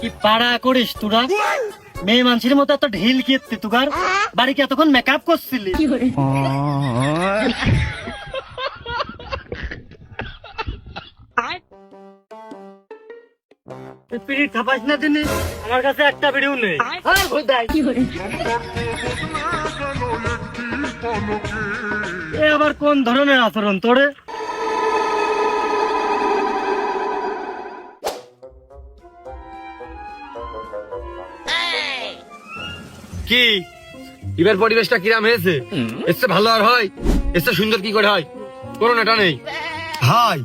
কি পাড়া করিস তোরা? মেয়ে মানুষের মতো এত ঢিল কেটে তোকার বাড়িকে এতক্ষণ মেকআপ করছিলি? পিড়ি থাপাস না দিনি, আমার কাছে একটা বিড়িও নেই। এ আবার কোন ধরনের আচরণ তোরে? কি এবার পরিবেশটা কিরাম হয়েছে? এর চেয়ে ভালো আর হয়? এর চেয়ে সুন্দর কি করে হয়? কোনো নেটা নেই। হাই,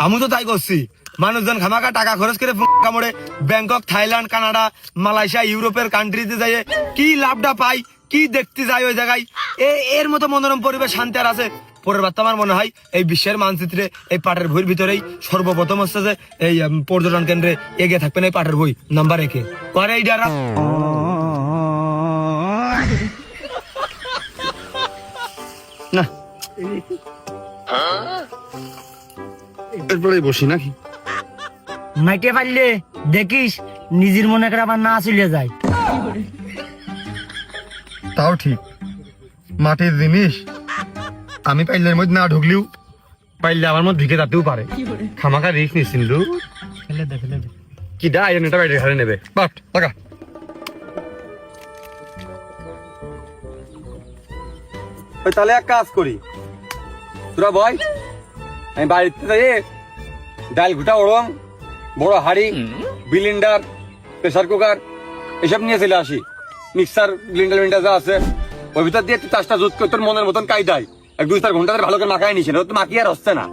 আমি তো তাই করছি। মানুষজন খামাকা টাকা খরচ করে কামড়ে ব্যাংকক, থাইল্যান্ড, কানাডা, মালয়েশিয়া, ইউরোপের কান্ট্রিতে যাই কি লাভটা পাই, কি দেখতে যায় ওই জায়গায়। এর মতো মনোরম পরিবেশ শান্তি আর আছে? পরের বার তো আমার মনে হয় এই বিশ্বের মানচিত্রে এই পাটের বইয়ের ভিতরেই সর্বপ্রথম হচ্ছে যে এই পর্যটন কেন্দ্রে এগিয়ে থাকবেন এই পাটের বই নাম্বার 1-এ করে এই যারা। না এরপরে বসি নাকি? মাইটে পারলে দেখিস নিজের মনে করে আবার না চলে যায়। তাও ঠিক, মাটির জিনিস আমি পাইলের মধ্যে না ঢুকলেও পাইলে আমার মধ্যে ঢুকে যেতেও পারে। খামাকা রিস্ক নিচ্ছিল কি দা এটা বাইরে ঘরে নেবে বাট টাকা। তাহলে এক কাজ করি, তোরা বয় আমি বাড়িতে যাই ডাল ঘুটা ওরম বড় হাড়ি, বিলিন্ডার, প্রেসার কুকার এসব নিয়ে চলে আসি। মিক্সার ব্লিন্ডার যা আছে ওই ভিতর দিয়ে চাষটা জুত করে তোর মনের মতন কায়দায় 1-2-4 ঘন্টা ধরে ভালো করে মাখায় নিছে, তো মাখিয়ে আর হচ্ছে না।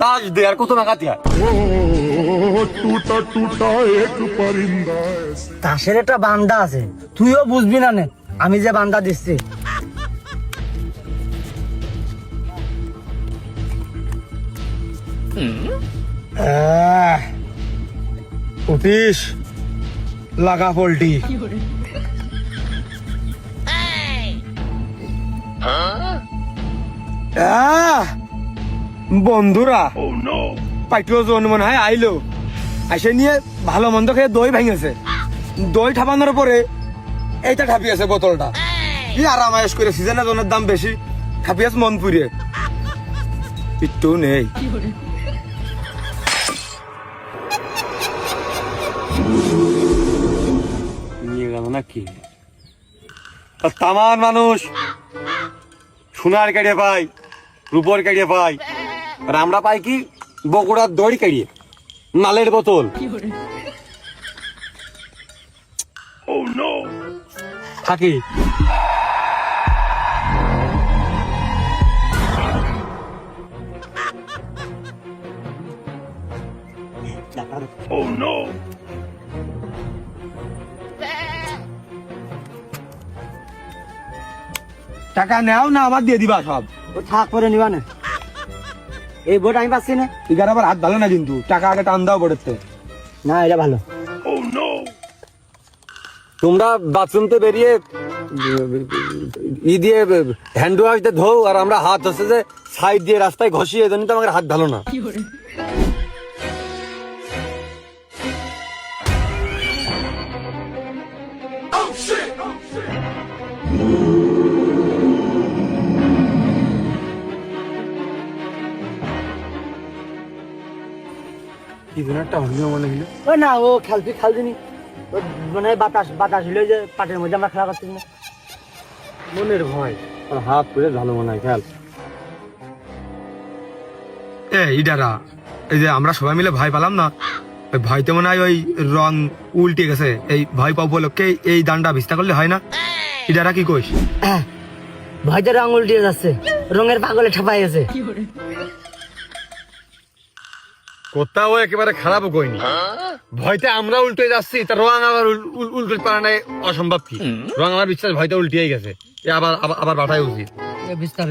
তাজ দে আর কত মাখাতে হয়। তাসের একটা বান্দা আছে, তুইও বুঝবি না নে আমি যে বান্দা দিচ্ছি। উঠিস লাগা পোল্টি। বন্ধুরা পাইটিও জন মনে হয় আইলো, আসে নিয়ে ভালো মন্দ খেয়ে দই ভেঙেছে। দই ঠাপানোর পরে এইটা ঠাপিয়েছে বোতলটা। কি আরামায়েশ করে সিজনের জনের দাম বেশি, ঠাপিয়েছে মন পুড়িয়ে একটু নেই। নিয়ে গেল নাকি? তামান মানুষ সোনার কাড়িয়ে পাই, রূপর কাড়িয়ে পাই, আর আমরা পাই কি বগুড়ার দড়ি কাড়িয়ে, নালের বোতল। থাকি টাকা নেও না আবার দিয়ে দিবা সব। ও থাক করে নিবা না, এই বোট আমি পাচ্ছি না। এগার আবার হাত ভালো না কিন্তু টাকা আগে টান দাও পড়েছে না এটা ভালো। তোমরা বাথরুমতে বেরিয়ে ই দিয়ে হ্যান্ড ওয়াশ দিয়ে ধো, আর আমরা হাত হচ্ছে যে সাইড দিয়ে রাস্তায় ঘষিয়ে, এই জন্য তো আমাদের হাত ভালো না। কি যেন একটা হলিও মনে হলো। ও না, ও খেলছিনি মানে বাতাস হইলো যে পাটের মধ্যে আমরা খেলা করছি না। মনের ভয় আর হাত পুরে ভালো মনে হয় খেয়াল। ইডারা এই যে আমরা সবাই মিলে ভয় পেলাম না, ওই ভয়তে মনে হয় ওই রং উল্টে গেছে। এই ভয় পাও উপলক্ষে এই দানটা ভিস্তা করলে হয় না? ইডারা কি কইস? ভয়তে রং উল্টে যাচ্ছে, রঙের পাগলে ঠাপাই গেছে। কোথাও একেবারে খারাপও কইনি, ভয়তে আমরা উল্টে যাচ্ছি, তার রং আবার উল্টে পারা নাই অসম্ভব। কি রং আমার বিশ্বাস ভয়তে উল্টিয়ে গেছে, আবার আবার বাটাই উচিত। ভিস্তা